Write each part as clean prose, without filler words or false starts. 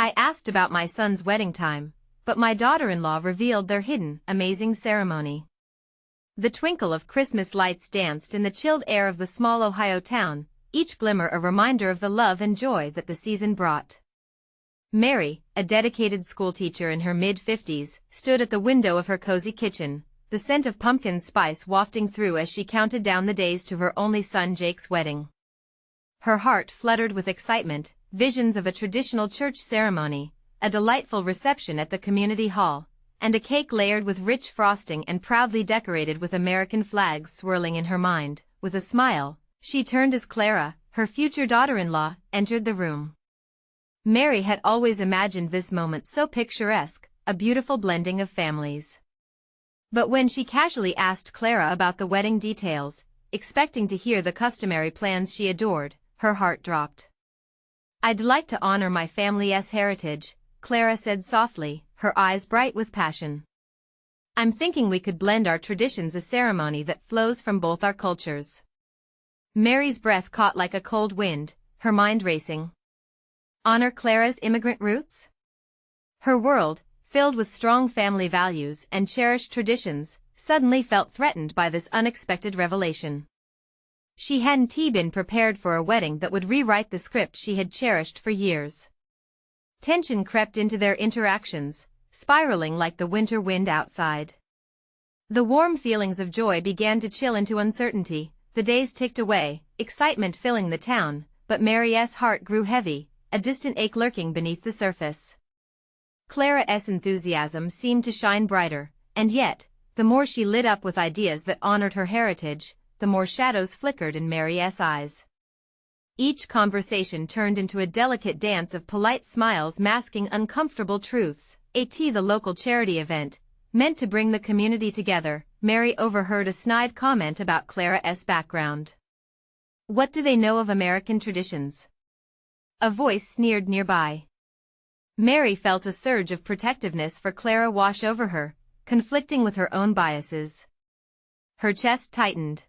I asked about my son's wedding time, but my daughter-in-law revealed their hidden, amazing ceremony. The twinkle of Christmas lights danced in the chilled air of the small Ohio town, each glimmer a reminder of the love and joy that the season brought. Mary, a dedicated schoolteacher in her mid-50s, stood at the window of her cozy kitchen, the scent of pumpkin spice wafting through as she counted down the days to her only son Jake's wedding. Her heart fluttered with excitement, visions of a traditional church ceremony, a delightful reception at the community hall, and a cake layered with rich frosting and proudly decorated with American flags swirling in her mind. With a smile, she turned as Clara, her future daughter-in-law, entered the room. Mary had always imagined this moment so picturesque, a beautiful blending of families. But when she casually asked Clara about the wedding details, expecting to hear the customary plans she adored, her heart dropped. "I'd like to honor my family's heritage," Clara said softly, her eyes bright with passion. "I'm thinking we could blend our traditions, a ceremony that flows from both our cultures." Mary's breath caught like a cold wind, her mind racing. Honor Clara's immigrant roots? Her world, filled with strong family values and cherished traditions, suddenly felt threatened by this unexpected revelation. She hadn't been prepared for a wedding that would rewrite the script she had cherished for years. Tension crept into their interactions, spiraling like the winter wind outside. The warm feelings of joy began to chill into uncertainty. The days ticked away, excitement filling the town, but Mary's heart grew heavy, a distant ache lurking beneath the surface. Clara's enthusiasm seemed to shine brighter, and yet, the more she lit up with ideas that honored her heritage, the more shadows flickered in Mary's eyes. Each conversation turned into a delicate dance of polite smiles masking uncomfortable truths. The local charity event, meant to bring the community together, Mary overheard a snide comment about Clara's background. "What do they know of American traditions?" A voice sneered nearby. Mary felt a surge of protectiveness for Clara wash over her, conflicting with her own biases. Her chest tightened.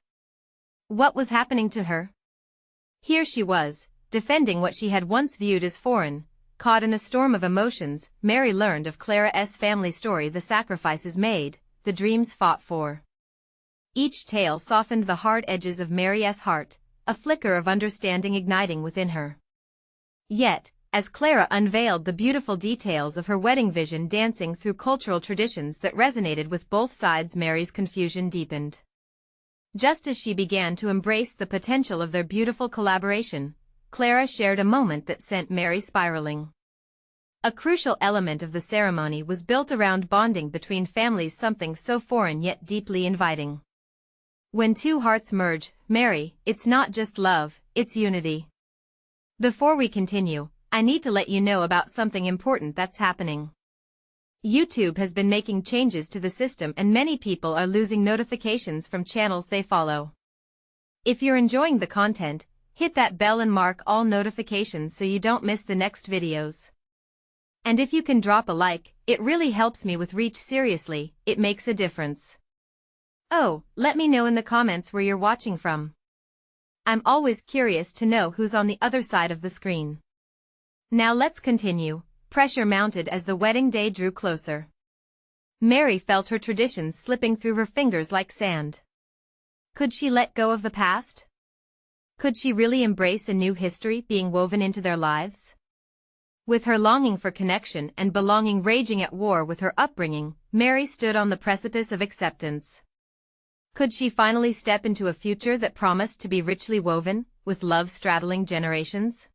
What was happening to her? Here she was, defending what she had once viewed as foreign. Caught in a storm of emotions, Mary learned of Clara's family story, the sacrifices made, the dreams fought for. Each tale softened the hard edges of Mary's heart, a flicker of understanding igniting within her. Yet, as Clara unveiled the beautiful details of her wedding vision dancing through cultural traditions that resonated with both sides, Mary's confusion deepened. Just as she began to embrace the potential of their beautiful collaboration, Clara shared a moment that sent Mary spiraling. A crucial element of the ceremony was built around bonding between families, something so foreign yet deeply inviting. When two hearts merge, Mary, it's not just love, it's unity. Before we continue, I need to let you know about something important that's happening. YouTube has been making changes to the system and many people are losing notifications from channels they follow. If you're enjoying the content, hit that bell and mark all notifications so you don't miss the next videos. And if you can drop a like, it really helps me with reach. Seriously, it makes a difference. Oh, let me know in the comments where you're watching from. I'm always curious to know who's on the other side of the screen. Now let's continue. Pressure mounted as the wedding day drew closer. Mary felt her traditions slipping through her fingers like sand. Could she let go of the past? Could she really embrace a new history being woven into their lives? With her longing for connection and belonging raging at war with her upbringing, Mary stood on the precipice of acceptance. Could she finally step into a future that promised to be richly woven, with love straddling generations?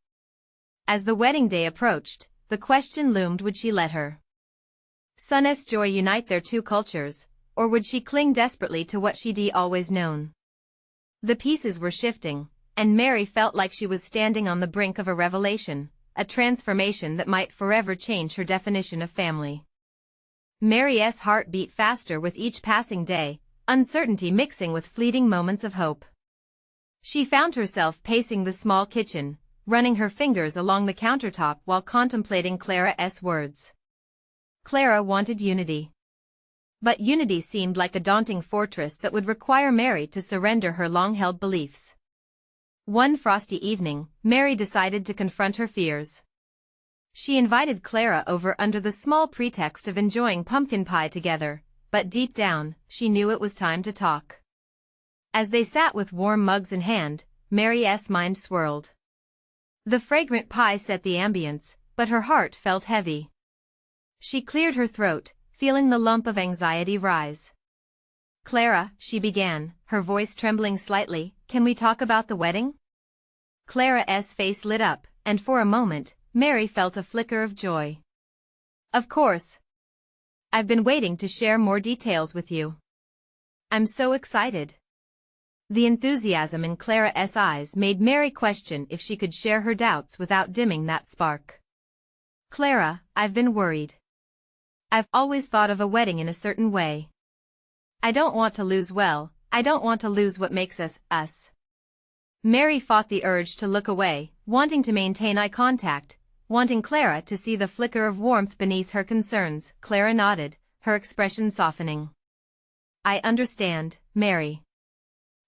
As the wedding day approached, the question loomed: would she let her son's joy unite their two cultures, or would she cling desperately to what she'd always known? The pieces were shifting, and Mary felt like she was standing on the brink of a revelation, a transformation that might forever change her definition of family. Mary's heart beat faster with each passing day, uncertainty mixing with fleeting moments of hope. She found herself pacing the small kitchen, running her fingers along the countertop while contemplating Clara's words. Clara wanted unity. But unity seemed like a daunting fortress that would require Mary to surrender her long-held beliefs. One frosty evening, Mary decided to confront her fears. She invited Clara over under the small pretext of enjoying pumpkin pie together, but deep down, she knew it was time to talk. As they sat with warm mugs in hand, Mary's mind swirled. The fragrant pie set the ambience, but her heart felt heavy. She cleared her throat, feeling the lump of anxiety rise. "Clara," she began, her voice trembling slightly, "can we talk about the wedding?" Clara's face lit up, and for a moment, Mary felt a flicker of joy. "Of course. I've been waiting to share more details with you. I'm so excited." The enthusiasm in Clara's eyes made Mary question if she could share her doubts without dimming that spark. "Clara, I've been worried. I've always thought of a wedding in a certain way. I don't want to lose what makes us, us." Mary fought the urge to look away, wanting to maintain eye contact, wanting Clara to see the flicker of warmth beneath her concerns. Clara nodded, her expression softening. "I understand, Mary.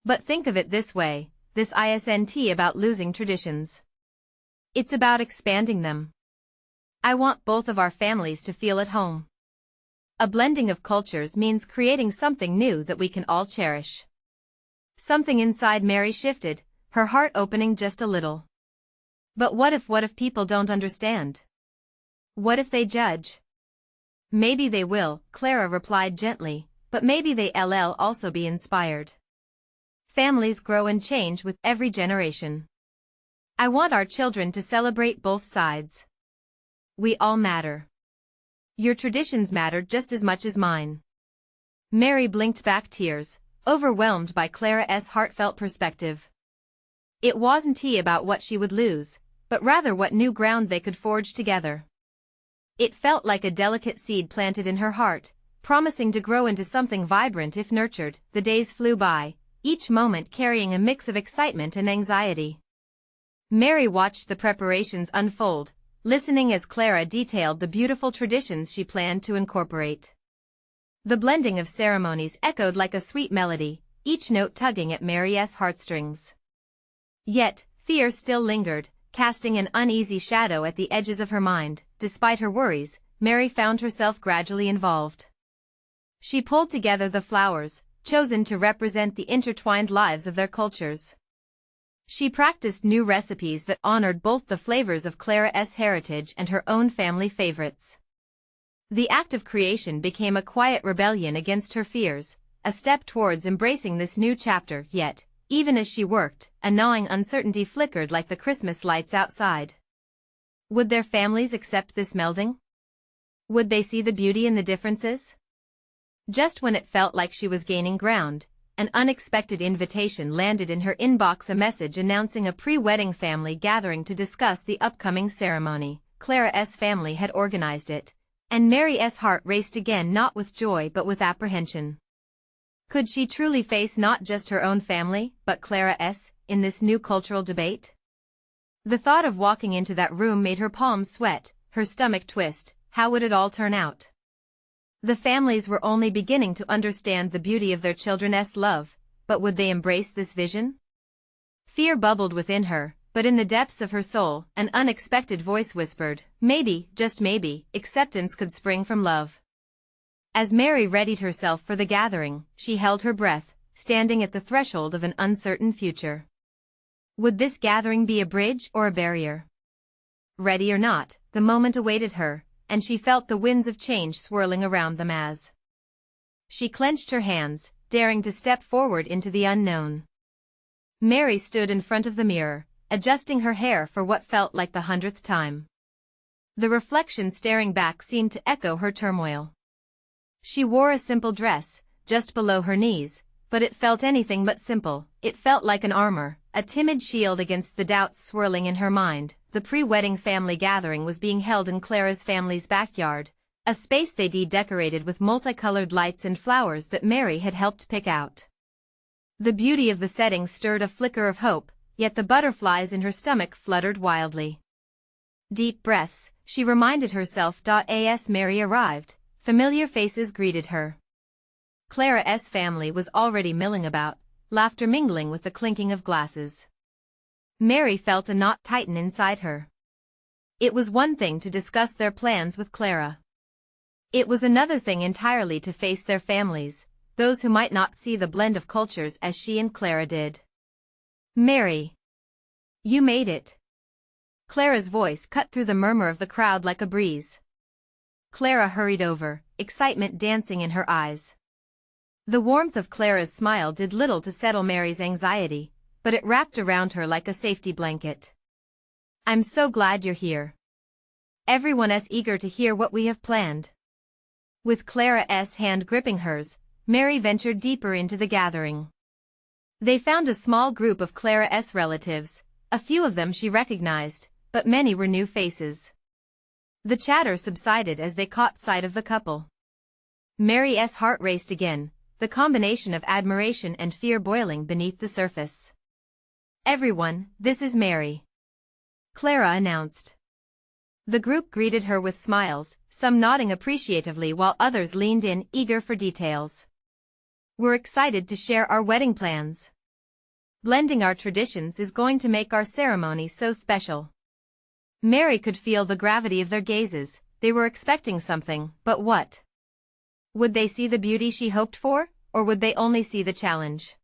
But think of it this way, this isn't about losing traditions. It's about expanding them. I want both of our families to feel at home. A blending of cultures means creating something new that we can all cherish." Something inside Mary shifted, her heart opening just a little. But what if people don't understand? What if they judge? "Maybe they will," Clara replied gently, "but maybe they'll also be inspired. Families grow and change with every generation. I want our children to celebrate both sides. We all matter. Your traditions matter just as much as mine." Mary blinked back tears, overwhelmed by Clara's heartfelt perspective. It wasn't about what she would lose, but rather what new ground they could forge together. It felt like a delicate seed planted in her heart, promising to grow into something vibrant if nurtured. The days flew by, each moment carrying a mix of excitement and anxiety. Mary watched the preparations unfold, listening as Clara detailed the beautiful traditions she planned to incorporate. The blending of ceremonies echoed like a sweet melody, each note tugging at Mary's heartstrings. Yet, fear still lingered, casting an uneasy shadow at the edges of her mind. Despite her worries, Mary found herself gradually involved. She pulled together the flowers, chosen to represent the intertwined lives of their cultures. She practiced new recipes that honored both the flavors of Clara's heritage and her own family favorites. The act of creation became a quiet rebellion against her fears, a step towards embracing this new chapter. Yet, even as she worked, a gnawing uncertainty flickered like the Christmas lights outside. Would their families accept this melding? Would they see the beauty in the differences? Just when it felt like she was gaining ground, an unexpected invitation landed in her inbox, a message announcing a pre-wedding family gathering to discuss the upcoming ceremony. Clara's family had organized it, and Mary's heart raced again, not with joy but with apprehension. Could she truly face not just her own family, but Clara's, in this new cultural debate? The thought of walking into that room made her palms sweat, her stomach twist. How would it all turn out? The families were only beginning to understand the beauty of their children's love, but would they embrace this vision? Fear bubbled within her, but in the depths of her soul, an unexpected voice whispered, maybe, just maybe, acceptance could spring from love. As Mary readied herself for the gathering, she held her breath, standing at the threshold of an uncertain future. Would this gathering be a bridge or a barrier? Ready or not, the moment awaited her, and she felt the winds of change swirling around them as she clenched her hands, daring to step forward into the unknown. Mary stood in front of the mirror, adjusting her hair for what felt like the 100th time. The reflection staring back seemed to echo her turmoil. She wore a simple dress, just below her knees, but it felt anything but simple. It felt like an armor, a timid shield against the doubts swirling in her mind. The pre-wedding family gathering was being held in Clara's family's backyard, a space they decorated with multicolored lights and flowers that Mary had helped pick out. The beauty of the setting stirred a flicker of hope, yet the butterflies in her stomach fluttered wildly. Deep breaths, she reminded herself. As Mary arrived, familiar faces greeted her. Clara's family was already milling about, laughter mingling with the clinking of glasses. Mary felt a knot tighten inside her. It was one thing to discuss their plans with Clara. It was another thing entirely to face their families, those who might not see the blend of cultures as she and Clara did. "Mary. You made it." Clara's voice cut through the murmur of the crowd like a breeze. Clara hurried over, excitement dancing in her eyes. The warmth of Clara's smile did little to settle Mary's anxiety, but it wrapped around her like a safety blanket. "I'm so glad you're here. Everyone is eager to hear what we have planned." With Clara's hand gripping hers, Mary ventured deeper into the gathering. They found a small group of Clara's relatives. A few of them she recognized, but many were new faces. The chatter subsided as they caught sight of the couple. Mary's heart raced again, the combination of admiration and fear boiling beneath the surface. "Everyone, this is Mary," Clara announced. The group greeted her with smiles, some nodding appreciatively while others leaned in, eager for details. "We're excited to share our wedding plans. Blending our traditions is going to make our ceremony so special." Mary could feel the gravity of their gazes. They were expecting something, but what? Would they see the beauty she hoped for, or would they only see the challenge?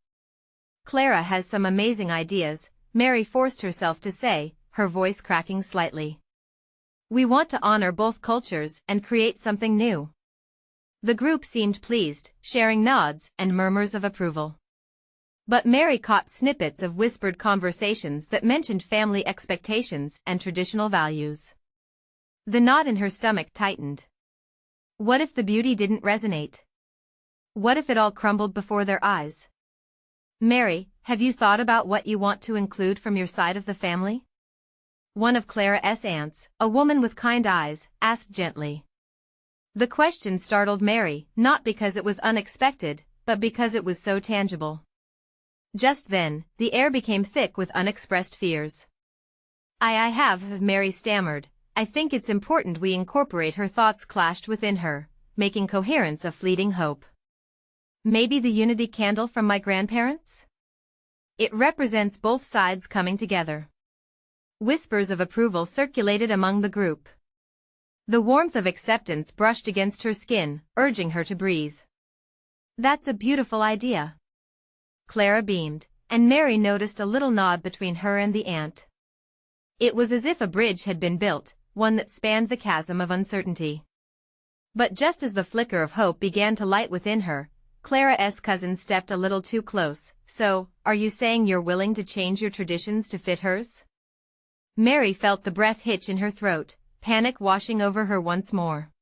"Clara has some amazing ideas," Mary forced herself to say, her voice cracking slightly. "We want to honor both cultures and create something new." The group seemed pleased, sharing nods and murmurs of approval. But Mary caught snippets of whispered conversations that mentioned family expectations and traditional values. The knot in her stomach tightened. What if the beauty didn't resonate? What if it all crumbled before their eyes? "Mary, have you thought about what you want to include from your side of the family?" One of Clara's aunts, a woman with kind eyes, asked gently. The question startled Mary, not because it was unexpected, but because it was so tangible. Just then, the air became thick with unexpressed fears. I have," Mary stammered. "I think it's important we incorporate." Her thoughts clashed within her, making coherence a fleeting hope. "Maybe the unity candle from my grandparents? It represents both sides coming together." Whispers of approval circulated among the group. The warmth of acceptance brushed against her skin, urging her to breathe. "That's a beautiful idea." Clara beamed, and Mary noticed a little nod between her and the aunt. It was as if a bridge had been built, one that spanned the chasm of uncertainty. But just as the flicker of hope began to light within her, Clara's cousin stepped a little too close. "So, are you saying you're willing to change your traditions to fit hers?" Mary felt the breath hitch in her throat, panic washing over her once more.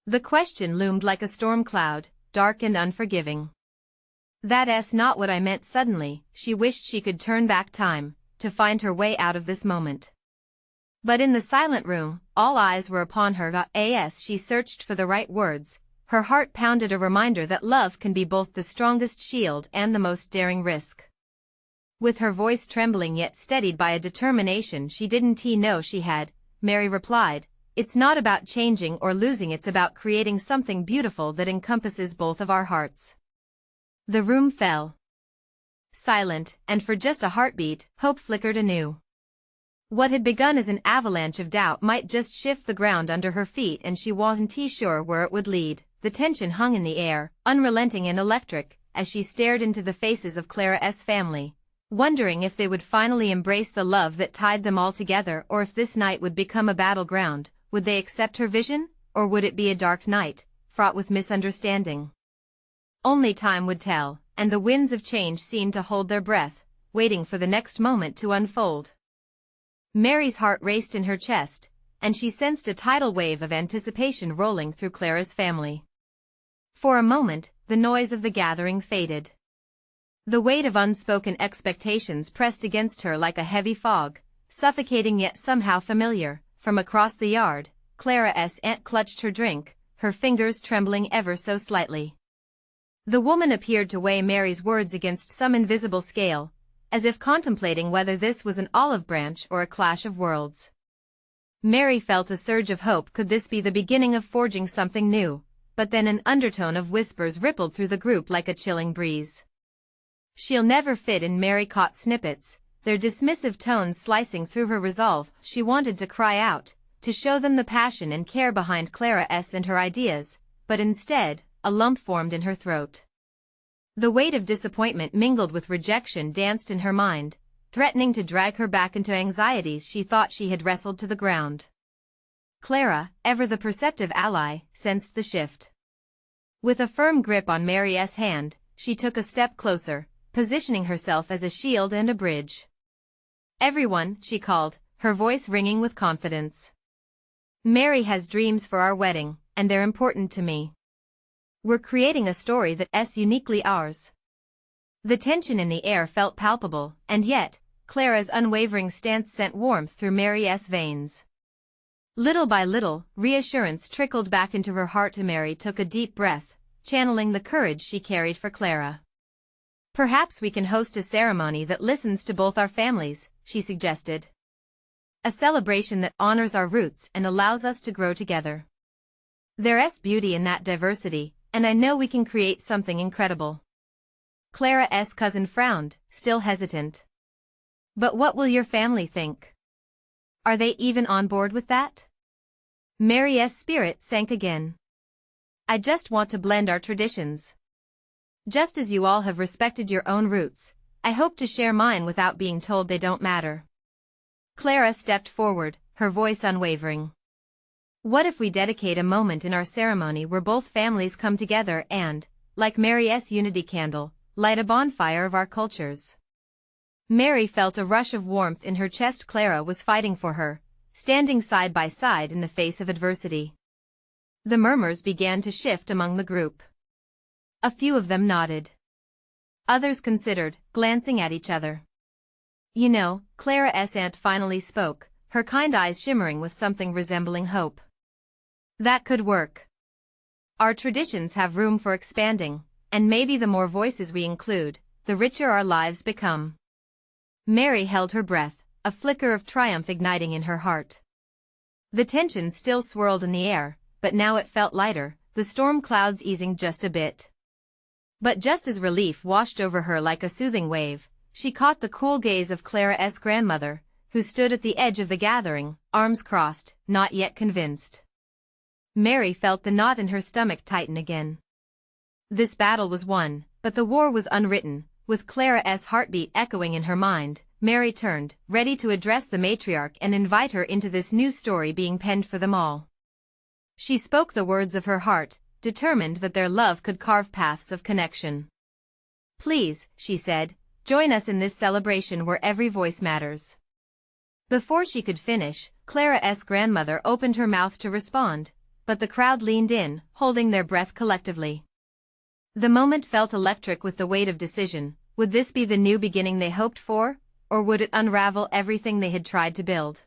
The question loomed like a storm cloud, dark and unforgiving. "That's not what I meant." Suddenly, she wished she could turn back time, to find her way out of this moment. But in the silent room, all eyes were upon her. As she searched for the right words, her heart pounded a reminder that love can be both the strongest shield and the most daring risk. With her voice trembling yet steadied by a determination she didn't know she had, Mary replied, "It's not about changing or losing, it's about creating something beautiful that encompasses both of our hearts." The room fell silent, and for just a heartbeat, hope flickered anew. What had begun as an avalanche of doubt might just shift the ground under her feet, and she wasn't sure where it would lead. The tension hung in the air, unrelenting and electric, as she stared into the faces of Clara's family, wondering if they would finally embrace the love that tied them all together, or if this night would become a battleground. Would they accept her vision, or would it be a dark night, fraught with misunderstanding? Only time would tell, and the winds of change seemed to hold their breath, waiting for the next moment to unfold. Mary's heart raced in her chest, and she sensed a tidal wave of anticipation rolling through Clara's family. For a moment, the noise of the gathering faded. The weight of unspoken expectations pressed against her like a heavy fog, suffocating yet somehow familiar. From across the yard, Clara's aunt clutched her drink, her fingers trembling ever so slightly. The woman appeared to weigh Mary's words against some invisible scale, as if contemplating whether this was an olive branch or a clash of worlds. Mary felt a surge of hope. Could this be the beginning of forging something new? But then an undertone of whispers rippled through the group like a chilling breeze. "She'll never fit in." Mary caught snippets, their dismissive tones slicing through her resolve. She wanted to cry out, to show them the passion and care behind Clara and her ideas, but instead, a lump formed in her throat. The weight of disappointment mingled with rejection danced in her mind, threatening to drag her back into anxieties she thought she had wrestled to the ground. Clara, ever the perceptive ally, sensed the shift. With a firm grip on Mary's hand, she took a step closer, positioning herself as a shield and a bridge. "Everyone," she called, her voice ringing with confidence. "Mary has dreams for our wedding, and they're important to me. We're creating a story that's uniquely ours." The tension in the air felt palpable, and yet, Clara's unwavering stance sent warmth through Mary's veins. Little by little, reassurance trickled back into her heart. Mary took a deep breath, channeling the courage she carried for Clara. "Perhaps we can host a ceremony that listens to both our families," she suggested. "A celebration that honors our roots and allows us to grow together. There's beauty in that diversity, and I know we can create something incredible." Clara's cousin frowned, still hesitant. "But what will your family think? Are they even on board with that?" Mary's spirit sank again. "I just want to blend our traditions. Just as you all have respected your own roots, I hope to share mine without being told they don't matter." Clara stepped forward, her voice unwavering. "What if we dedicate a moment in our ceremony where both families come together and, like Mary's unity candle, light a bonfire of our cultures?" Mary felt a rush of warmth in her chest. Clara was fighting for her, standing side by side in the face of adversity. The murmurs began to shift among the group. A few of them nodded. Others considered, glancing at each other. "You know," Clara's aunt finally spoke, her kind eyes shimmering with something resembling hope. "That could work. Our traditions have room for expanding, and maybe the more voices we include, the richer our lives become." Mary held her breath, a flicker of triumph igniting in her heart. The tension still swirled in the air, but now it felt lighter, the storm clouds easing just a bit. But just as relief washed over her like a soothing wave, she caught the cool gaze of Clara's grandmother, who stood at the edge of the gathering, arms crossed, not yet convinced. Mary felt the knot in her stomach tighten again. This battle was won, but the war was unwritten. With Clara's heartbeat echoing in her mind, Mary turned, ready to address the matriarch and invite her into this new story being penned for them all. She spoke the words of her heart, determined that their love could carve paths of connection. "Please," she said, "join us in this celebration where every voice matters." Before she could finish, Clara's grandmother opened her mouth to respond, but the crowd leaned in, holding their breath collectively. The moment felt electric with the weight of decision. Would this be the new beginning they hoped for, or would it unravel everything they had tried to build?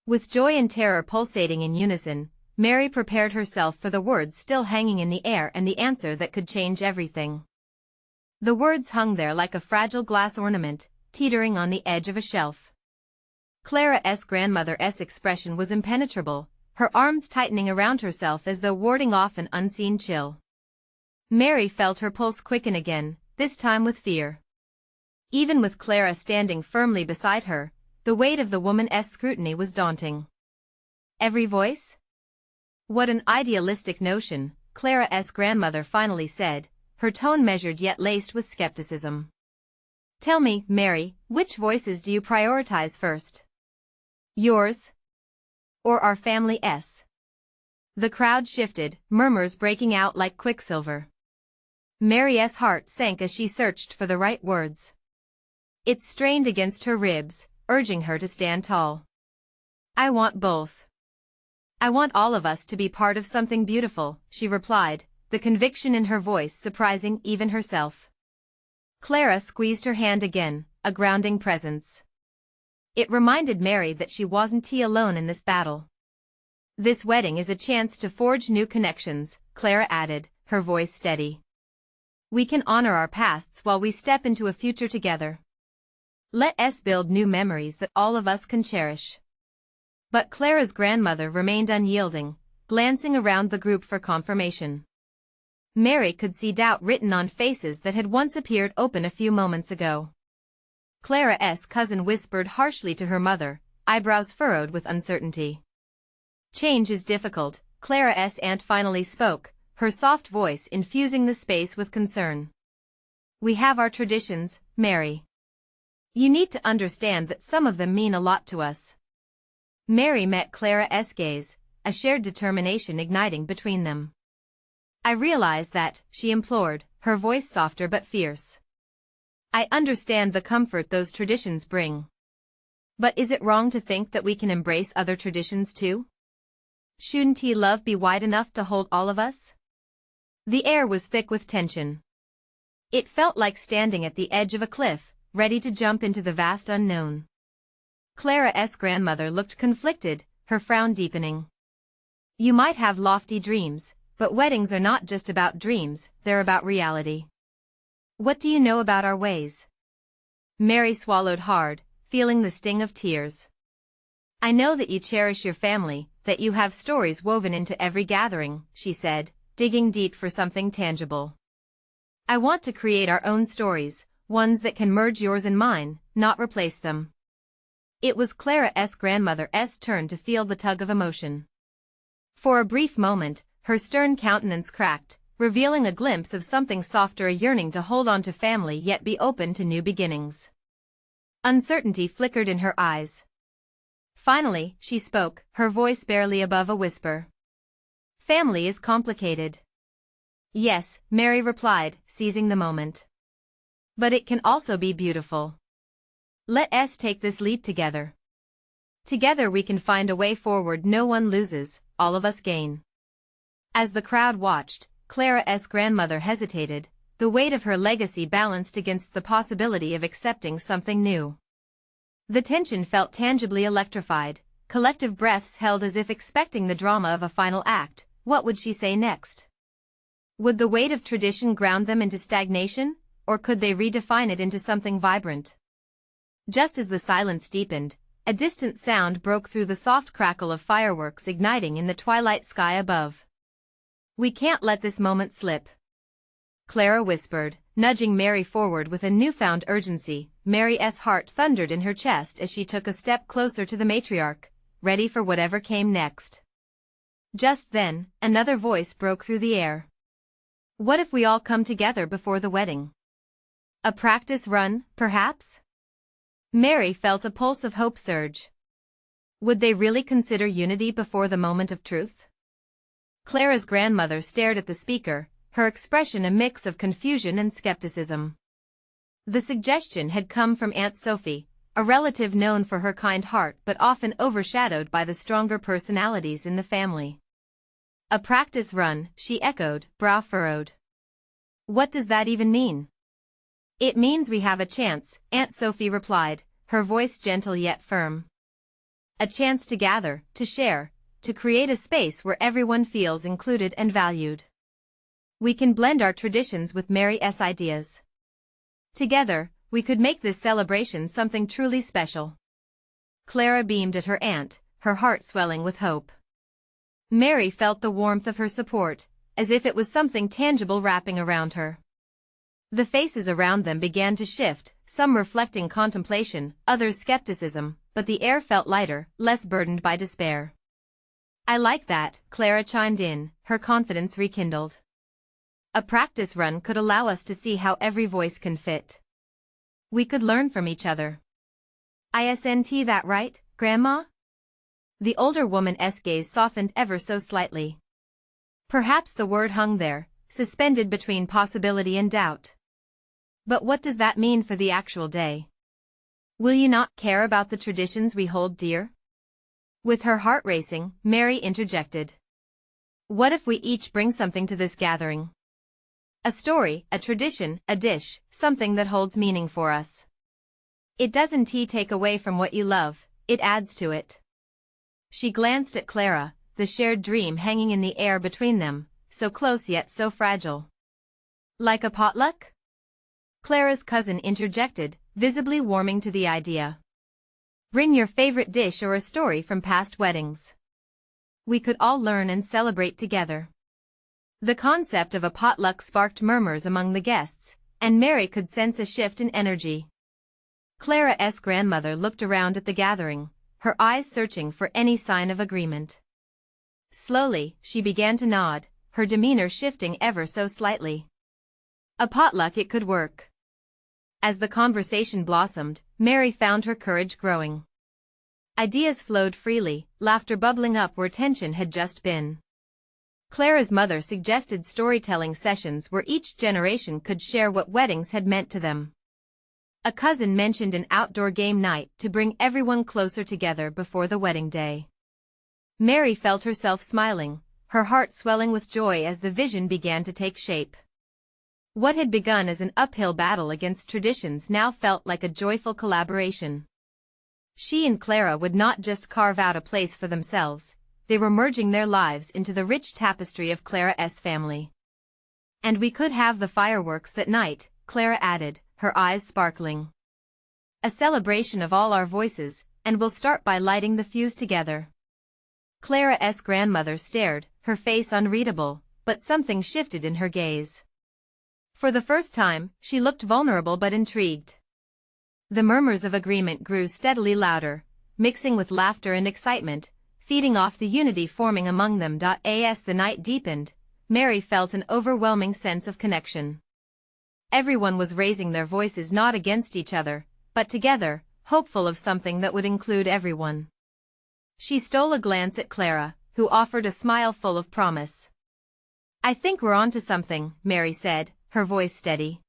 With joy and terror pulsating in unison, Mary prepared herself for the words still hanging in the air and the answer that could change everything. The words hung there like a fragile glass ornament, teetering on the edge of a shelf. Clara's grandmother's expression was impenetrable, her arms tightening around herself as though warding off an unseen chill. Mary felt her pulse quicken again, this time with fear. Even with Clara standing firmly beside her, the weight of the woman's scrutiny was daunting. Every voice? What an idealistic notion, Clara's grandmother finally said, her tone measured yet laced with skepticism. "Tell me, Mary, which voices do you prioritize first? Yours? Or our family's?" The crowd shifted, murmurs breaking out like quicksilver. Mary's heart sank as she searched for the right words. It strained against her ribs, urging her to stand tall. "I want both. I want all of us to be part of something beautiful," she replied, the conviction in her voice surprising even herself. Clara squeezed her hand again, a grounding presence. It reminded Mary that she wasn't alone in this battle. "This wedding is a chance to forge new connections," Clara added, her voice steady. "We can honor our pasts while we step into a future together. Let us build new memories that all of us can cherish." But Clara's grandmother remained unyielding, glancing around the group for confirmation. Mary could see doubt written on faces that had once appeared open a few moments ago. Clara's cousin whispered harshly to her mother, eyebrows furrowed with uncertainty. Change is difficult, Clara's aunt finally spoke, her soft voice infusing the space with concern. We have our traditions, Mary. You need to understand that some of them mean a lot to us. Mary met Clara's gaze, a shared determination igniting between them. I realize that, she implored, her voice softer but fierce. I understand the comfort those traditions bring. But is it wrong to think that we can embrace other traditions too? Shouldn't love be wide enough to hold all of us? The air was thick with tension. It felt like standing at the edge of a cliff, ready to jump into the vast unknown. Clara's grandmother looked conflicted, her frown deepening. You might have lofty dreams, but weddings are not just about dreams, they're about reality. What do you know about our ways? Mary swallowed hard, feeling the sting of tears. I know that you cherish your family, that you have stories woven into every gathering, she said, digging deep for something tangible. I want to create our own stories, ones that can merge yours and mine, not replace them. It was Clara's grandmother's turn to feel the tug of emotion. For a brief moment, her stern countenance cracked, revealing a glimpse of something softer, a yearning to hold on to family yet be open to new beginnings. Uncertainty flickered in her eyes. Finally, she spoke, her voice barely above a whisper. Family is complicated. Yes, Mary replied, seizing the moment. But it can also be beautiful. Let us take this leap together. Together we can find a way forward. No one loses, all of us gain. As the crowd watched, Clara's grandmother hesitated, the weight of her legacy balanced against the possibility of accepting something new. The tension felt tangibly electrified, collective breaths held as if expecting the drama of a final act. What would she say next? Would the weight of tradition ground them into stagnation, or could they redefine it into something vibrant? Just as the silence deepened, a distant sound broke through the soft crackle of fireworks igniting in the twilight sky above. We can't let this moment slip, Clara whispered, nudging Mary forward with a newfound urgency. Mary's heart thundered in her chest as she took a step closer to the matriarch, ready for whatever came next. Just then, another voice broke through the air. What if we all come together before the wedding? A practice run, perhaps? Mary felt a pulse of hope surge. Would they really consider unity before the moment of truth? Clara's grandmother stared at the speaker, her expression a mix of confusion and skepticism. The suggestion had come from Aunt Sophie, a relative known for her kind heart but often overshadowed by the stronger personalities in the family. A practice run, she echoed, brow furrowed. What does that even mean? It means we have a chance, Aunt Sophie replied, her voice gentle yet firm. A chance to gather, to share, to create a space where everyone feels included and valued. We can blend our traditions with Mary's ideas. Together, we could make this celebration something truly special. Clara beamed at her aunt, her heart swelling with hope. Mary felt the warmth of her support, as if it was something tangible wrapping around her. The faces around them began to shift, some reflecting contemplation, others skepticism, but the air felt lighter, less burdened by despair. I like that, Clara chimed in, her confidence rekindled. A practice run could allow us to see how every voice can fit. We could learn from each other. Isn't that right, Grandma? The older woman's gaze softened ever so slightly. Perhaps the word hung there, suspended between possibility and doubt. But what does that mean for the actual day? Will you not care about the traditions we hold dear? With her heart racing, Mary interjected. What if we each bring something to this gathering? A story, a tradition, a dish, something that holds meaning for us. It doesn't take away from what you love, it adds to it. She glanced at Clara, the shared dream hanging in the air between them, so close yet so fragile. Like a potluck? Clara's cousin interjected, visibly warming to the idea. Bring your favorite dish or a story from past weddings. We could all learn and celebrate together. The concept of a potluck sparked murmurs among the guests, and Mary could sense a shift in energy. Clara's grandmother looked around at the gathering, her eyes searching for any sign of agreement. Slowly, she began to nod, her demeanor shifting ever so slightly. A potluck, it could work. As the conversation blossomed, Mary found her courage growing. Ideas flowed freely, laughter bubbling up where tension had just been. Clara's mother suggested storytelling sessions where each generation could share what weddings had meant to them. A cousin mentioned an outdoor game night to bring everyone closer together before the wedding day. Mary felt herself smiling, her heart swelling with joy as the vision began to take shape. What had begun as an uphill battle against traditions now felt like a joyful collaboration. She and Clara would not just carve out a place for themselves, they were merging their lives into the rich tapestry of Clara's family. And we could have the fireworks that night, Clara added, her eyes sparkling. A celebration of all our voices, and we'll start by lighting the fuse together. Clara's grandmother stared, her face unreadable, but something shifted in her gaze. For the first time, she looked vulnerable but intrigued. The murmurs of agreement grew steadily louder, mixing with laughter and excitement, feeding off the unity forming among them. As the night deepened, Mary felt an overwhelming sense of connection. Everyone was raising their voices not against each other, but together, hopeful of something that would include everyone. She stole a glance at Clara, who offered a smile full of promise. "I think we're onto something," Mary said, her voice steady.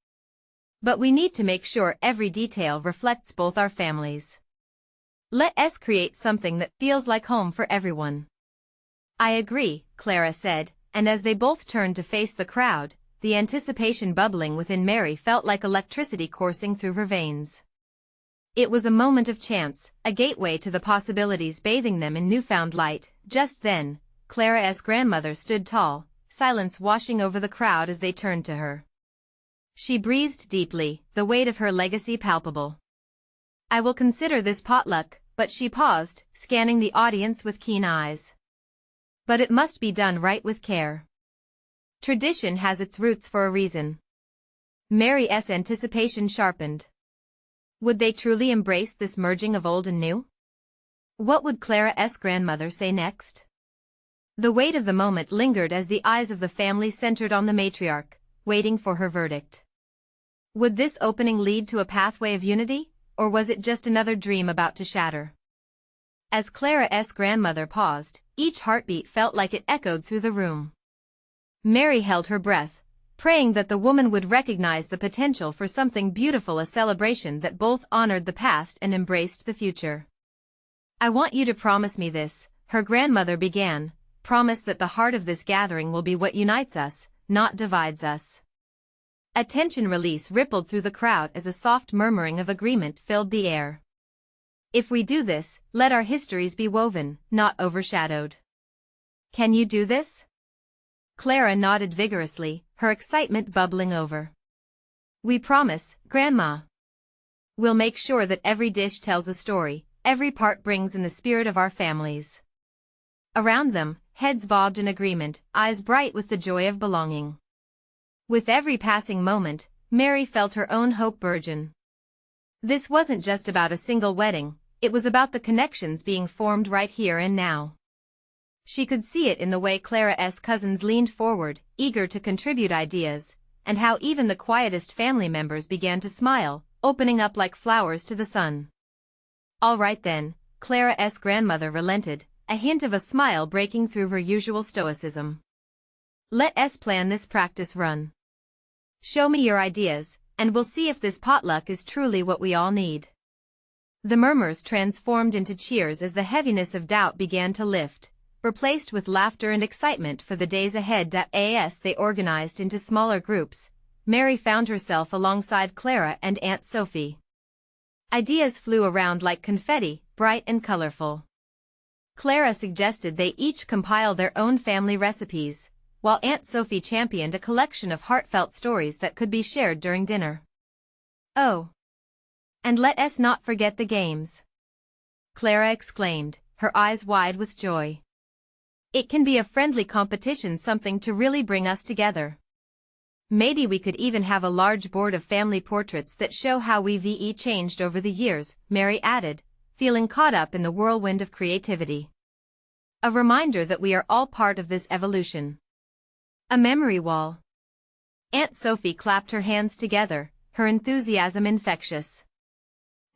"But we need to make sure every detail reflects both our families. Let's create something that feels like home for everyone." "I agree," Clara said, and as they both turned to face the crowd, the anticipation bubbling within Mary felt like electricity coursing through her veins. It was a moment of chance, a gateway to the possibilities bathing them in newfound light. Just then, Clara's grandmother stood tall, silence washing over the crowd as they turned to her. She breathed deeply, the weight of her legacy palpable. "I will consider this potluck," but she paused, scanning the audience with keen eyes. "But it must be done right with care. Tradition has its roots for a reason." Mary's anticipation sharpened. Would they truly embrace this merging of old and new? What would Clara's grandmother say next? The weight of the moment lingered as the eyes of the family centered on the matriarch, waiting for her verdict. Would this opening lead to a pathway of unity, or was it just another dream about to shatter? As Clara's grandmother paused, each heartbeat felt like it echoed through the room. Mary held her breath, praying that the woman would recognize the potential for something beautiful, a celebration that both honored the past and embraced the future. "I want you to promise me this," her grandmother began, "promise that the heart of this gathering will be what unites us, not divides us." A tension release rippled through the crowd as a soft murmuring of agreement filled the air. "If we do this, let our histories be woven, not overshadowed." "Can you do this?" Clara nodded vigorously, her excitement bubbling over. "We promise, Grandma. We'll make sure that every dish tells a story, every part brings in the spirit of our families." Around them, heads bobbed in agreement, eyes bright with the joy of belonging. With every passing moment, Mary felt her own hope burgeon. This wasn't just about a single wedding, it was about the connections being formed right here and now. She could see it in the way Clara's cousins leaned forward, eager to contribute ideas, and how even the quietest family members began to smile, opening up like flowers to the sun. "All right then," Clara's grandmother relented, a hint of a smile breaking through her usual stoicism. "Let's plan this practice run. Show me your ideas, and we'll see if this potluck is truly what we all need." The murmurs transformed into cheers as the heaviness of doubt began to lift, replaced with laughter and excitement for the days ahead. As they organized into smaller groups, Mary found herself alongside Clara and Aunt Sophie. Ideas flew around like confetti, bright and colorful. Clara suggested they each compile their own family recipes, while Aunt Sophie championed a collection of heartfelt stories that could be shared during dinner. "Oh! And let us not forget the games!" Clara exclaimed, her eyes wide with joy. "It can be a friendly competition, something to really bring us together." Maybe we could even have a large board of family portraits that show how we've changed over the years, Mary added, feeling caught up in the whirlwind of creativity. A reminder that we are all part of this evolution. A memory wall. Aunt Sophie clapped her hands together, her enthusiasm infectious.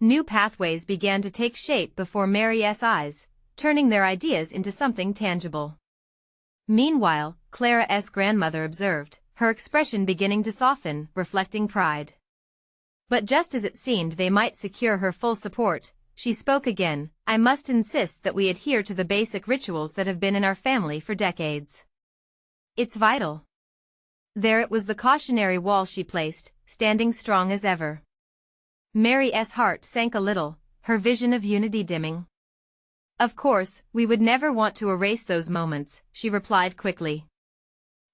New pathways began to take shape before Mary's eyes, turning their ideas into something tangible. Meanwhile, Clara's grandmother observed, her expression beginning to soften, reflecting pride. But just as it seemed they might secure her full support, she spoke again, "I must insist that we adhere to the basic rituals that have been in our family for decades. It's vital." There it was, the cautionary wall she placed, standing strong as ever. Mary's heart sank a little, her vision of unity dimming. "Of course, we would never want to erase those moments," she replied quickly.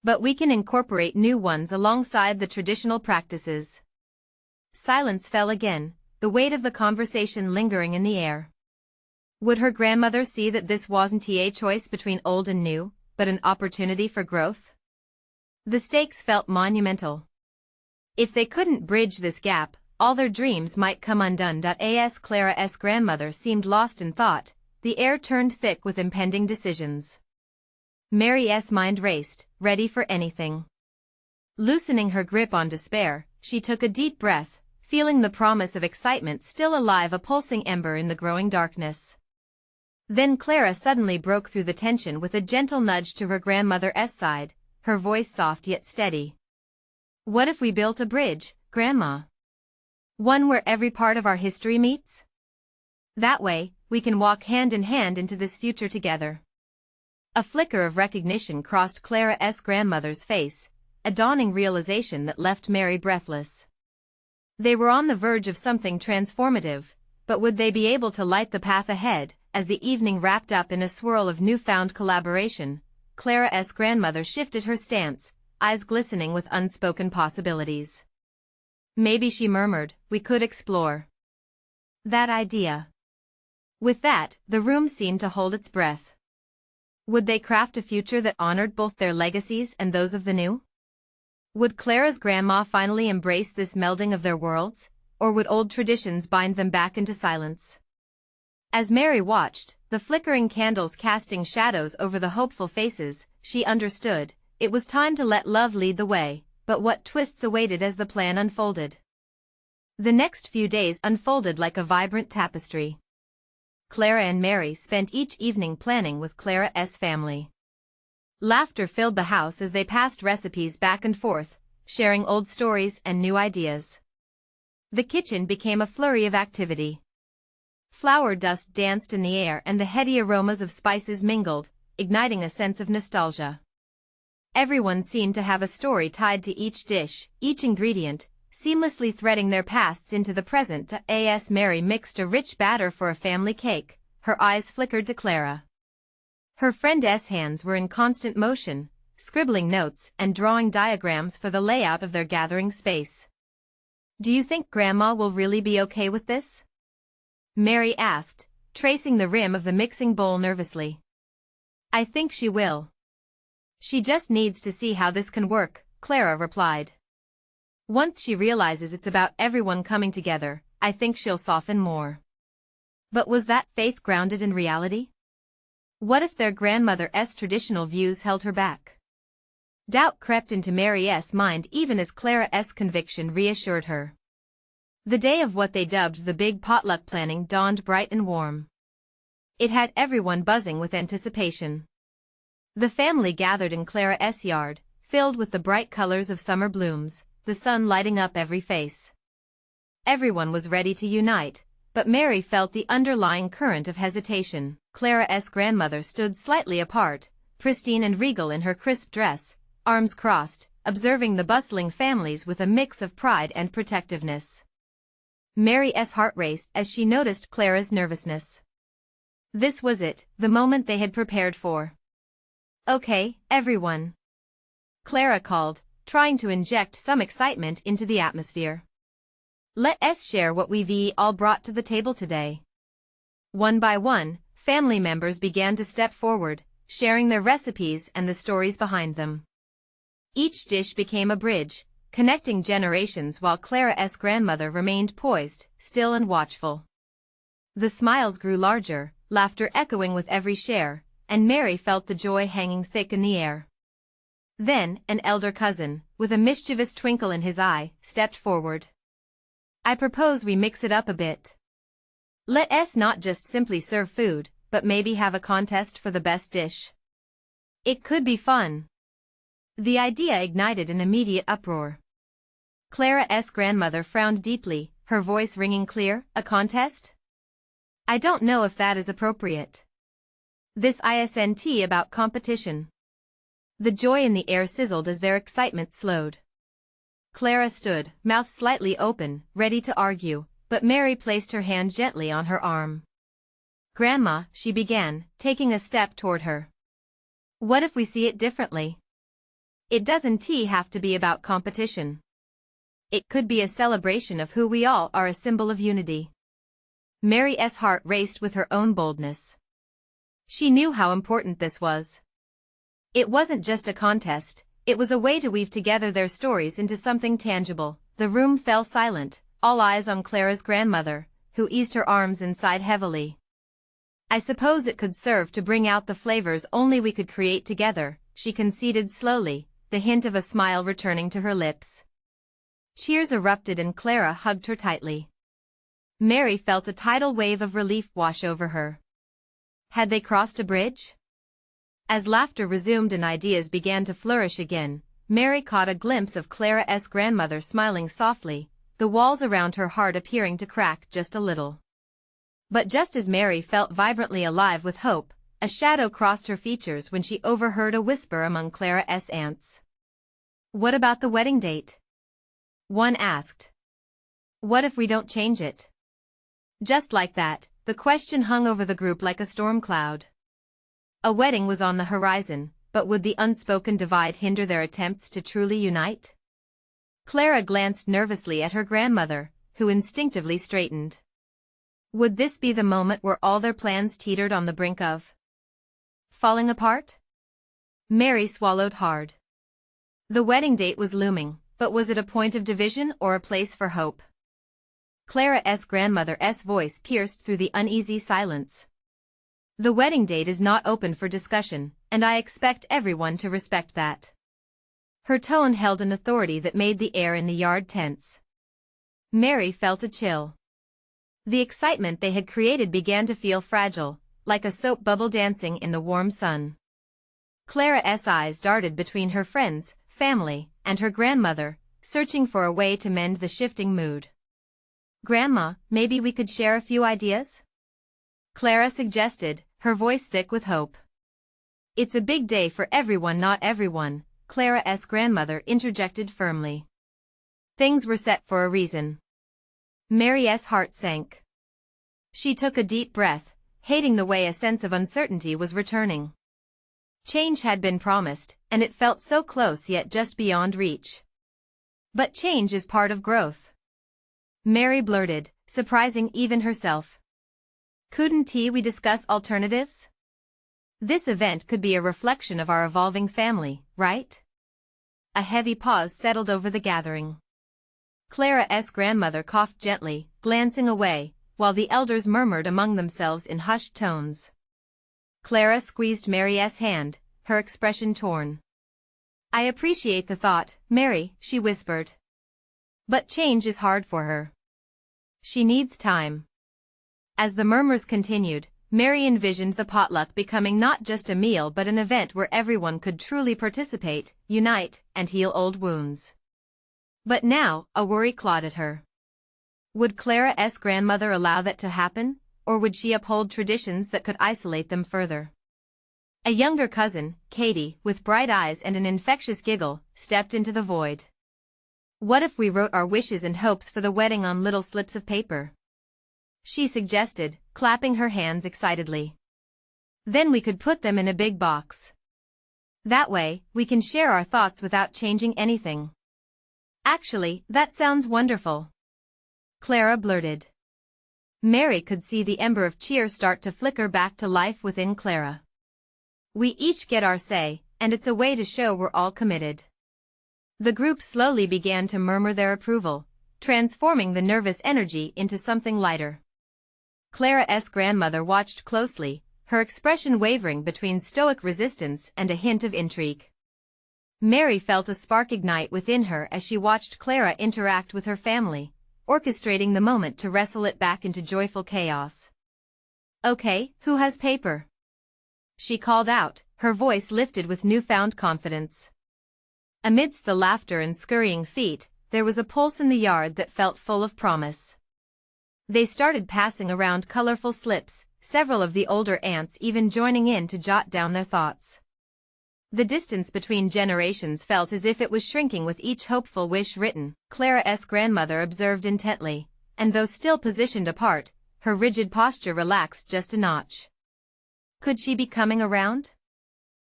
"But we can incorporate new ones alongside the traditional practices." Silence fell again, the weight of the conversation lingering in the air. Would her grandmother see that this wasn't a choice between old and new, but an opportunity for growth? The stakes felt monumental. If they couldn't bridge this gap, all their dreams might come undone. As Clara's grandmother seemed lost in thought, the air turned thick with impending decisions. Mary's mind raced, ready for anything. Loosening her grip on despair, she took a deep breath, feeling the promise of excitement still alive, a pulsing ember in the growing darkness. Then Clara suddenly broke through the tension with a gentle nudge to her grandmother's side, her voice soft yet steady. "What if we built a bridge, Grandma? One where every part of our history meets? That way, we can walk hand in hand into this future together." A flicker of recognition crossed Clara's grandmother's face, a dawning realization that left Mary breathless. They were on the verge of something transformative, but would they be able to light the path ahead? As the evening wrapped up in a swirl of newfound collaboration, Clara's grandmother shifted her stance, eyes glistening with unspoken possibilities. "Maybe," she murmured, "we could explore that idea." With that, the room seemed to hold its breath. Would they craft a future that honored both their legacies and those of the new? Would Clara's grandma finally embrace this melding of their worlds, or would old traditions bind them back into silence? As Mary watched, the flickering candles casting shadows over the hopeful faces, she understood, it was time to let love lead the way, but what twists awaited as the plan unfolded? The next few days unfolded like a vibrant tapestry. Clara and Mary spent each evening planning with Clara's family. Laughter filled the house as they passed recipes back and forth, sharing old stories and new ideas. The kitchen became a flurry of activity. Flour dust danced in the air and the heady aromas of spices mingled, igniting a sense of nostalgia. Everyone seemed to have a story tied to each dish, each ingredient, seamlessly threading their pasts into the present. As Mary mixed a rich batter for a family cake, her eyes flickered to Clara. Her friend's hands were in constant motion, scribbling notes and drawing diagrams for the layout of their gathering space. "Do you think Grandma will really be okay with this?" Mary asked, tracing the rim of the mixing bowl nervously. "I think she will. She just needs to see how this can work," Clara replied. "Once she realizes it's about everyone coming together, I think she'll soften more." But was that faith grounded in reality? What if their grandmother's traditional views held her back? Doubt crept into Mary's mind even as Clara's conviction reassured her. The day of what they dubbed the big potluck planning dawned bright and warm. It had everyone buzzing with anticipation. The family gathered in Clara's yard, filled with the bright colors of summer blooms, the sun lighting up every face. Everyone was ready to unite, but Mary felt the underlying current of hesitation. Clara's grandmother stood slightly apart, pristine and regal in her crisp dress, arms crossed, observing the bustling families with a mix of pride and protectiveness. Mary's heart raced as she noticed Clara's nervousness. This was it, the moment they had prepared for. "Okay, everyone," Clara called, trying to inject some excitement into the atmosphere. "Let's share what we've all brought to the table today." One by one, family members began to step forward, sharing their recipes and the stories behind them. Each dish became a bridge, connecting generations while Clara's grandmother remained poised, still and watchful. The smiles grew larger, laughter echoing with every share, and Mary felt the joy hanging thick in the air. Then, an elder cousin, with a mischievous twinkle in his eye, stepped forward. "I propose we mix it up a bit. Let us not just simply serve food, but maybe have a contest for the best dish. It could be fun." The idea ignited an immediate uproar. Clara's grandmother frowned deeply, her voice ringing clear. "A contest? I don't know if that is appropriate. This isn't about competition." The joy in the air sizzled as their excitement slowed. Clara stood, mouth slightly open, ready to argue, but Mary placed her hand gently on her arm. "Grandma," she began, taking a step toward her. "What if we see it differently? It doesn't have to be about competition. It could be a celebration of who we all are, a symbol of unity." Mary's heart raced with her own boldness. She knew how important this was. It wasn't just a contest, it was a way to weave together their stories into something tangible. The room fell silent, all eyes on Clara's grandmother, who eased her arms and sighed heavily. "I suppose it could serve to bring out the flavors only we could create together," she conceded slowly, the hint of a smile returning to her lips. Cheers erupted and Clara hugged her tightly. Mary felt a tidal wave of relief wash over her. Had they crossed a bridge? As laughter resumed and ideas began to flourish again, Mary caught a glimpse of Clara's grandmother smiling softly, the walls around her heart appearing to crack just a little. But just as Mary felt vibrantly alive with hope, a shadow crossed her features when she overheard a whisper among Clara's aunts. "What about the wedding date?" one asked. "What if we don't change it?" Just like that, the question hung over the group like a storm cloud. A wedding was on the horizon, but would the unspoken divide hinder their attempts to truly unite? Clara glanced nervously at her grandmother, who instinctively straightened. Would this be the moment where all their plans teetered on the brink of falling apart? Mary swallowed hard. The wedding date was looming, but was it a point of division or a place for hope? Clara's grandmother's voice pierced through the uneasy silence. "The wedding date is not open for discussion, and I expect everyone to respect that." Her tone held an authority that made the air in the yard tense. Mary felt a chill. The excitement they had created began to feel fragile, like a soap bubble dancing in the warm sun. Clara's eyes darted between her friends, family, and her grandmother, searching for a way to mend the shifting mood. "Grandma, maybe we could share a few ideas?" Clara suggested, her voice thick with hope. "It's a big day for everyone, not everyone," Clara's grandmother interjected firmly. Things were set for a reason. Mary's heart sank. She took a deep breath, hating the way a sense of uncertainty was returning. Change had been promised, and it felt so close yet just beyond reach. But change is part of growth. Mary blurted, surprising even herself. "Couldn't we discuss alternatives? This event could be a reflection of our evolving family, right?" A heavy pause settled over the gathering. Clara's grandmother coughed gently, glancing away, while the elders murmured among themselves in hushed tones. Clara squeezed Mary's hand, her expression torn. "I appreciate the thought, Mary," she whispered. "But change is hard for her. She needs time." As the murmurs continued, Mary envisioned the potluck becoming not just a meal but an event where everyone could truly participate, unite, and heal old wounds. But now, a worry clawed at her. Would Clara's grandmother allow that to happen, or would she uphold traditions that could isolate them further? A younger cousin, Katie, with bright eyes and an infectious giggle, stepped into the void. "What if we wrote our wishes and hopes for the wedding on little slips of paper?" she suggested, clapping her hands excitedly. "Then we could put them in a big box. That way, we can share our thoughts without changing anything." "Actually, that sounds wonderful," Clara blurted. Mary could see the ember of cheer start to flicker back to life within Clara. "We each get our say, and it's a way to show we're all committed." The group slowly began to murmur their approval, transforming the nervous energy into something lighter. Clara's grandmother watched closely, her expression wavering between stoic resistance and a hint of intrigue. Mary felt a spark ignite within her as she watched Clara interact with her family, orchestrating the moment to wrestle it back into joyful chaos. "Okay, who has paper?" she called out, her voice lifted with newfound confidence. Amidst the laughter and scurrying feet, there was a pulse in the yard that felt full of promise. They started passing around colorful slips, several of the older aunts even joining in to jot down their thoughts. The distance between generations felt as if it was shrinking with each hopeful wish written, Clara's grandmother observed intently, and though still positioned apart, her rigid posture relaxed just a notch. Could she be coming around?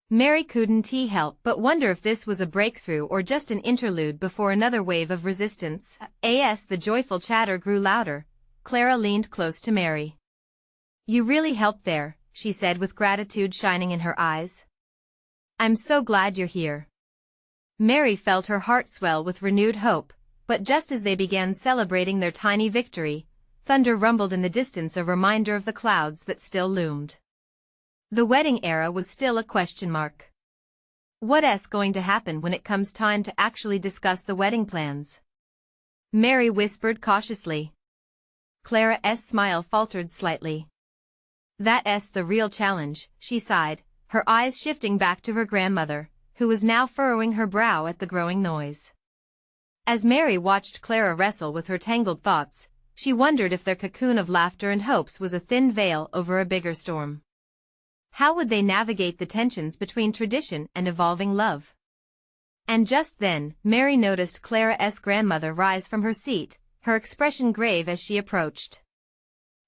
Mary couldn't help but wonder if this was a breakthrough or just an interlude before another wave of resistance. As the joyful chatter grew louder, Clara leaned close to Mary. "You really helped there," she said with gratitude shining in her eyes. "I'm so glad you're here." Mary felt her heart swell with renewed hope, but just as they began celebrating their tiny victory, thunder rumbled in the distance, a reminder of the clouds that still loomed. The wedding era was still a question mark. What's going to happen when it comes time to actually discuss the wedding plans? Mary whispered cautiously. Clara's smile faltered slightly. "That's the real challenge," she sighed, her eyes shifting back to her grandmother, who was now furrowing her brow at the growing noise. As Mary watched Clara wrestle with her tangled thoughts, she wondered if their cocoon of laughter and hopes was a thin veil over a bigger storm. How would they navigate the tensions between tradition and evolving love? And just then, Mary noticed Clara's grandmother rise from her seat, her expression grave as she approached.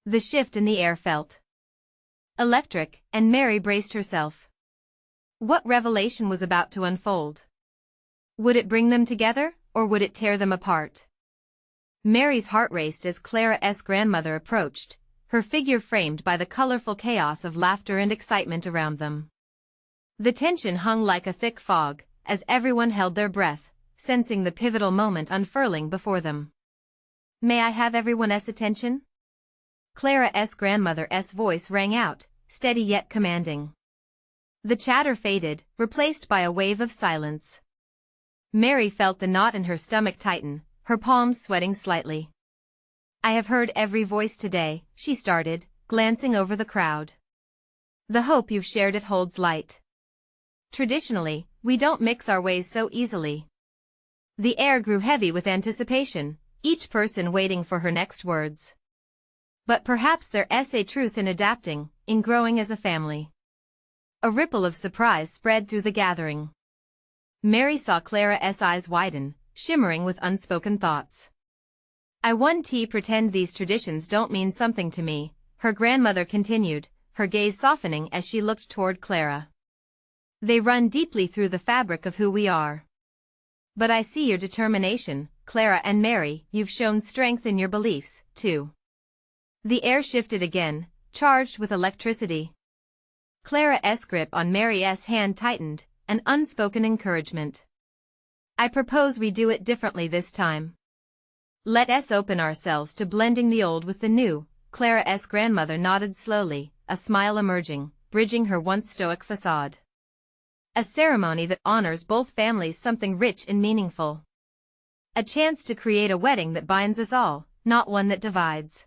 The shift in the air felt electric, and Mary braced herself. What revelation was about to unfold? Would it bring them together, or would it tear them apart? Mary's heart raced as Clara's grandmother approached, her figure framed by the colorful chaos of laughter and excitement around them. The tension hung like a thick fog, as everyone held their breath, sensing the pivotal moment unfurling before them. "May I have everyone's attention?" Clara's grandmother's voice rang out, steady yet commanding. The chatter faded, replaced by a wave of silence. Mary felt the knot in her stomach tighten, her palms sweating slightly. "I have heard every voice today," she started, glancing over the crowd. "The hope you've shared it holds light. Traditionally, we don't mix our ways so easily." The air grew heavy with anticipation, each person waiting for her next words. But perhaps there's a truth in adapting, in growing as a family. A ripple of surprise spread through the gathering. Mary saw Clara's eyes widen, shimmering with unspoken thoughts. "I want to pretend these traditions don't mean something to me," her grandmother continued, her gaze softening as she looked toward Clara. "They run deeply through the fabric of who we are. But I see your determination, Clara, and Mary, you've shown strength in your beliefs, too." The air shifted again, charged with electricity. Clara's grip on Mary's hand tightened, an unspoken encouragement. "I propose we do it differently this time. Let us open ourselves to blending the old with the new." Clara's grandmother nodded slowly, a smile emerging, bridging her once stoic facade. "A ceremony that honors both families, something rich and meaningful. A chance to create a wedding that binds us all, not one that divides."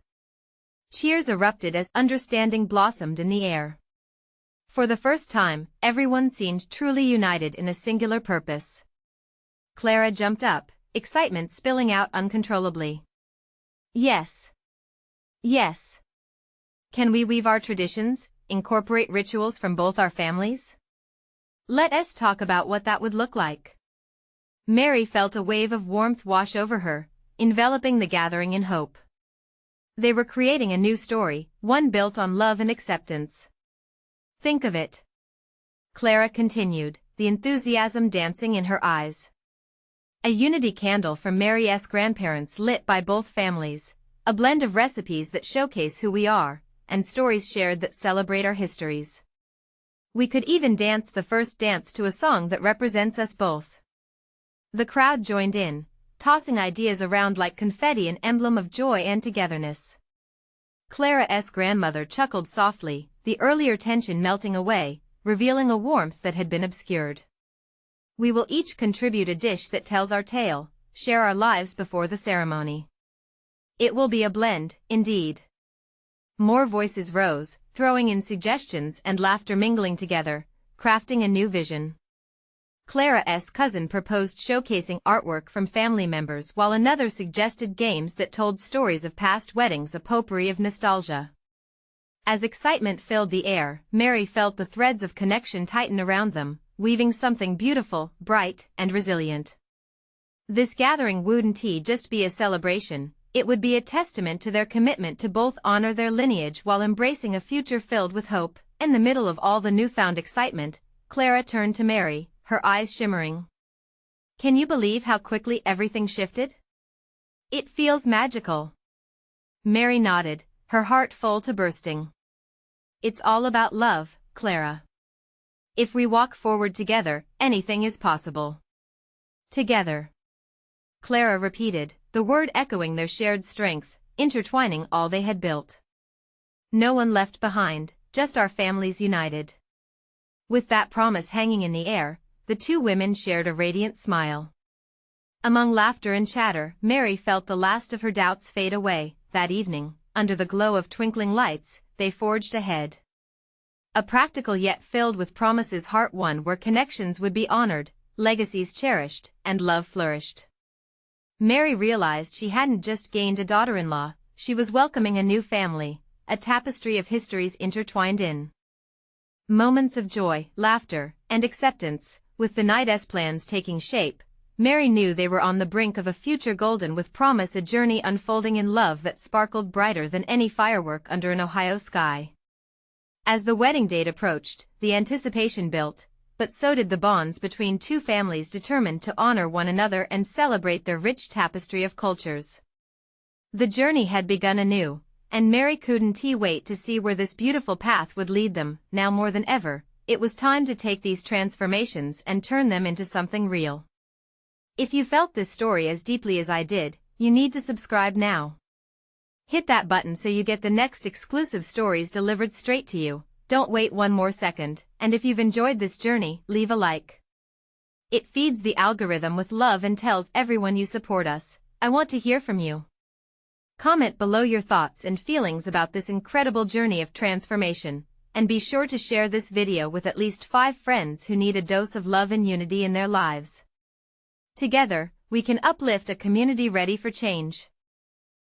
Cheers erupted as understanding blossomed in the air. For the first time, everyone seemed truly united in a singular purpose. Clara jumped up, excitement spilling out uncontrollably. "Yes. Yes. Can we weave our traditions, incorporate rituals from both our families? Let us talk about what that would look like." Mary felt a wave of warmth wash over her, enveloping the gathering in hope. They were creating a new story, one built on love and acceptance. "Think of it," Clara continued, the enthusiasm dancing in her eyes. "A unity candle from Mary's grandparents lit by both families, a blend of recipes that showcase who we are, and stories shared that celebrate our histories. We could even dance the first dance to a song that represents us both." The crowd joined in, tossing ideas around like confetti, an emblem of joy and togetherness. Clara's grandmother chuckled softly, the earlier tension melting away, revealing a warmth that had been obscured. We will each contribute a dish that tells our tale, share our lives before the ceremony. It will be a blend, indeed. More voices rose, throwing in suggestions and laughter mingling together, crafting a new vision. Clara's cousin proposed showcasing artwork from family members while another suggested games that told stories of past weddings, a potpourri of nostalgia. As excitement filled the air, Mary felt the threads of connection tighten around them, weaving something beautiful, bright, and resilient. This gathering wouldn't just be a celebration, it would be a testament to their commitment to both honor their lineage while embracing a future filled with hope. In the middle of all the newfound excitement, Clara turned to Mary, her eyes shimmering. Can you believe how quickly everything shifted? It feels magical. Mary nodded, her heart full to bursting. It's all about love, Clara. If we walk forward together, anything is possible. Together. Clara repeated, the word echoing their shared strength, intertwining all they had built. No one left behind, just our families united. With that promise hanging in the air, the two women shared a radiant smile. Among laughter and chatter, Mary felt the last of her doubts fade away. That evening, under the glow of twinkling lights, they forged ahead. A practical yet filled with promises heart one where connections would be honored, legacies cherished, and love flourished. Mary realized she hadn't just gained a daughter-in-law, she was welcoming a new family, a tapestry of histories intertwined in moments of joy, laughter, and acceptance. With the night's plans taking shape, Mary knew they were on the brink of a future golden with promise, a journey unfolding in love that sparkled brighter than any firework under an Ohio sky. As the wedding date approached, the anticipation built, but so did the bonds between two families determined to honor one another and celebrate their rich tapestry of cultures. The journey had begun anew, and Mary couldn't wait to see where this beautiful path would lead them. Now more than ever, it was time to take these transformations and turn them into something real. If you felt this story as deeply as I did, you need to subscribe now. Hit that button so you get the next exclusive stories delivered straight to you. Don't wait one more second, and if you've enjoyed this journey, leave a like. It feeds the algorithm with love and tells everyone you support us. I want to hear from you. Comment below your thoughts and feelings about this incredible journey of transformation, and be sure to share this video with at least 5 friends who need a dose of love and unity in their lives. Together, we can uplift a community ready for change.